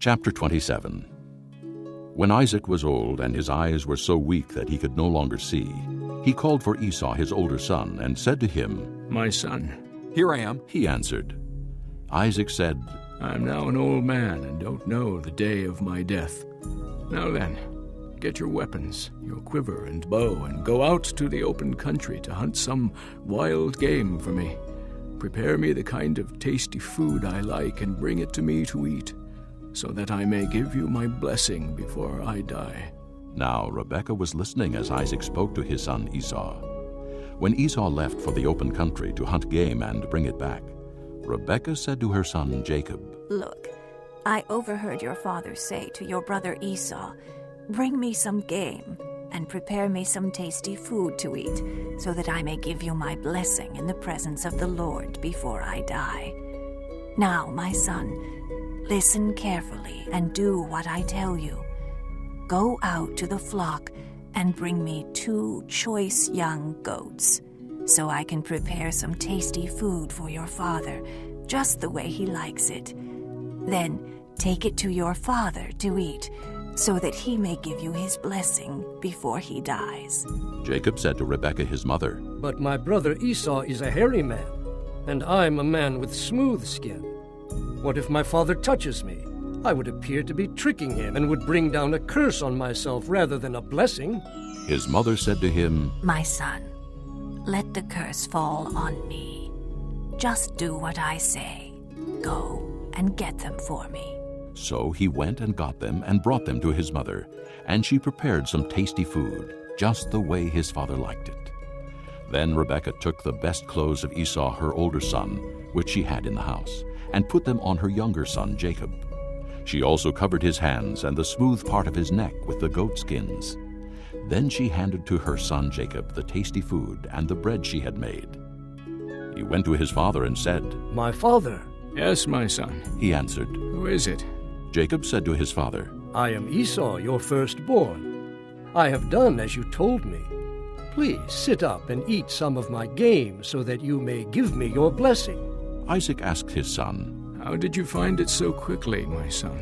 Chapter 27. When Isaac was old and his eyes were so weak that he could no longer see, he called for Esau his older son and said to him, "My son." "Here I am," he answered. Isaac said, "I am now an old man and don't know the day of my death. Now then, get your weapons, your quiver and bow, and go out to the open country to hunt some wild game for me. Prepare me the kind of tasty food I like and bring it to me to eat, so that I may give you my blessing before I die." Now Rebekah was listening as Isaac spoke to his son Esau. When Esau left for the open country to hunt game and bring it back, Rebekah said to her son Jacob, "Look, I overheard your father say to your brother Esau, 'Bring me some game and prepare me some tasty food to eat, so that I may give you my blessing in the presence of the Lord before I die.' Now, my son, listen carefully and do what I tell you. Go out to the flock and bring me 2 choice young goats, so I can prepare some tasty food for your father, just the way he likes it. Then take it to your father to eat, so that he may give you his blessing before he dies." Jacob said to Rebekah his mother, "But my brother Esau is a hairy man, and I'm a man with smooth skin. What if my father touches me? I would appear to be tricking him and would bring down a curse on myself rather than a blessing." His mother said to him, "My son, let the curse fall on me. Just do what I say. Go and get them for me." So he went and got them and brought them to his mother, and she prepared some tasty food, just the way his father liked it. Then Rebekah took the best clothes of Esau her older son, which she had in the house, and put them on her younger son Jacob. She also covered his hands and the smooth part of his neck with the goat skins. Then she handed to her son Jacob the tasty food and the bread she had made. He went to his father and said, "My father." "Yes, my son." He answered. "Who is it?" Jacob said to his father, "I am Esau, your firstborn. I have done as you told me. Please sit up and eat some of my game so that you may give me your blessing." Isaac asked his son, "How did you find it so quickly, my son?"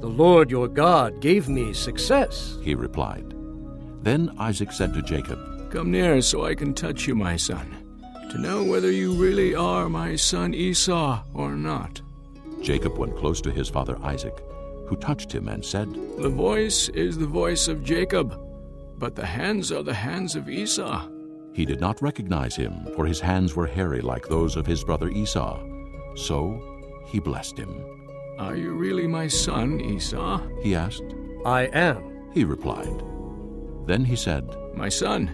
"The Lord your God gave me success." he replied. Then Isaac said to Jacob, "Come near so I can touch you, my son, to know whether you really are my son Esau or not." Jacob went close to his father Isaac, who touched him and said, "The voice is the voice of Jacob, but the hands are the hands of Esau." He did not recognize him, for his hands were hairy like those of his brother Esau. So he blessed him. "Are you really my son, Esau?" He asked. "I am." He replied. Then he said, "My son,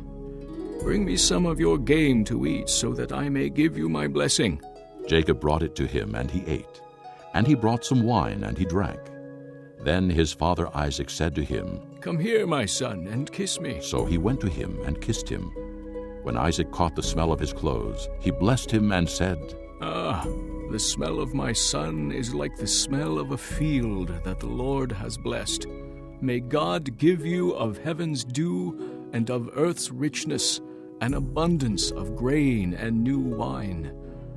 bring me some of your game to eat, so that I may give you my blessing." Jacob brought it to him, and he ate. And he brought some wine, and he drank. Then his father Isaac said to him, "Come here, my son, and kiss me." So he went to him and kissed him. When Isaac caught the smell of his clothes, he blessed him and said, "Ah, the smell of my son is like the smell of a field that the Lord has blessed. May God give you of heaven's dew and of earth's richness an abundance of grain and new wine.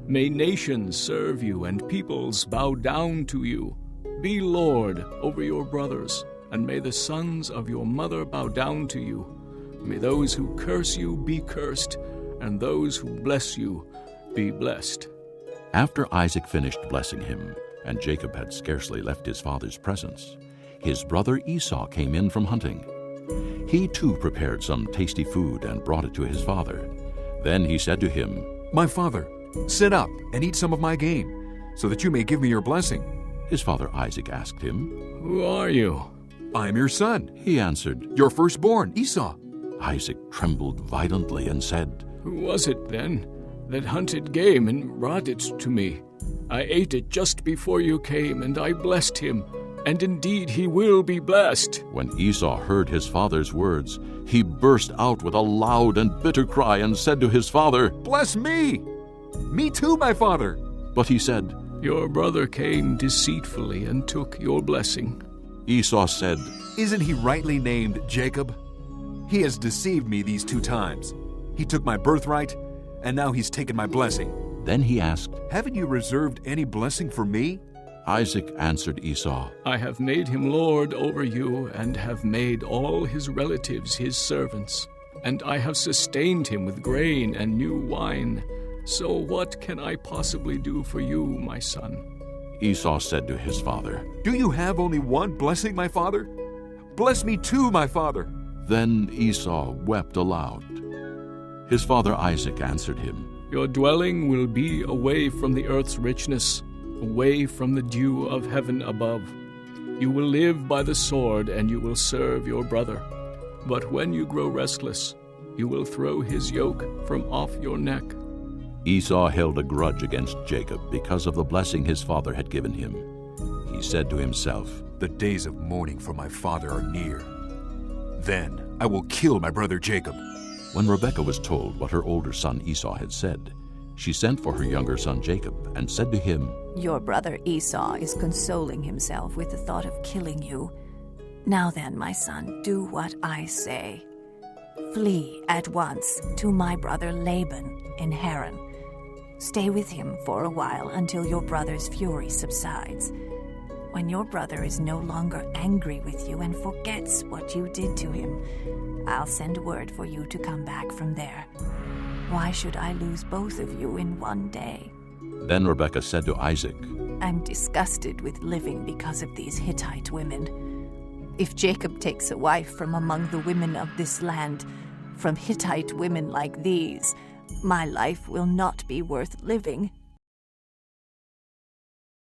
May nations serve you and peoples bow down to you. Be Lord over your brothers, and may the sons of your mother bow down to you. May those who curse you be cursed, and those who bless you be blessed." After Isaac finished blessing him, and Jacob had scarcely left his father's presence, his brother Esau came in from hunting. He too prepared some tasty food and brought it to his father. Then he said to him, "My father, sit up and eat some of my game, so that you may give me your blessing." His father Isaac asked him. "Who are you?" "I am your son," He answered. "your firstborn, Esau." Isaac trembled violently and said, "Who was it, then, that hunted game and brought it to me? I ate it just before you came, and I blessed him, and indeed he will be blessed." When Esau heard his father's words, he burst out with a loud and bitter cry and said to his father, "Bless me! Me too, my father." But he said, "Your brother came deceitfully and took your blessing." Esau said, "Isn't he rightly named Jacob? He has deceived me these 2 times. He took my birthright, and now he's taken my blessing." Then he asked, "Haven't you reserved any blessing for me? Isaac answered Esau, I have made him lord over you, and have made all his relatives his servants. And I have sustained him with grain and new wine. So what can I possibly do for you, my son? Esau said to his father, Do you have only one blessing, my father? Bless me too, my father. Then Esau wept aloud. His father Isaac answered him, Your dwelling will be away from the earth's richness, away from the dew of heaven above. You will live by the sword, and you will serve your brother. But when you grow restless, you will throw his yoke from off your neck. Esau held a grudge against Jacob because of the blessing his father had given him. He said to himself, The days of mourning for my father are near. Then I will kill my brother Jacob. When Rebekah was told what her older son Esau had said, she sent for her younger son Jacob and said to him, Your brother Esau is consoling himself with the thought of killing you. Now then, my son, do what I say. Flee at once to my brother Laban in Haran. Stay with him for a while until your brother's fury subsides. When your brother is no longer angry with you and forgets what you did to him, I'll send word for you to come back from there. Why should I lose both of you in one day? Then Rebekah said to Isaac, I'm disgusted with living because of these Hittite women. If Jacob takes a wife from among the women of this land, from Hittite women like these, my life will not be worth living.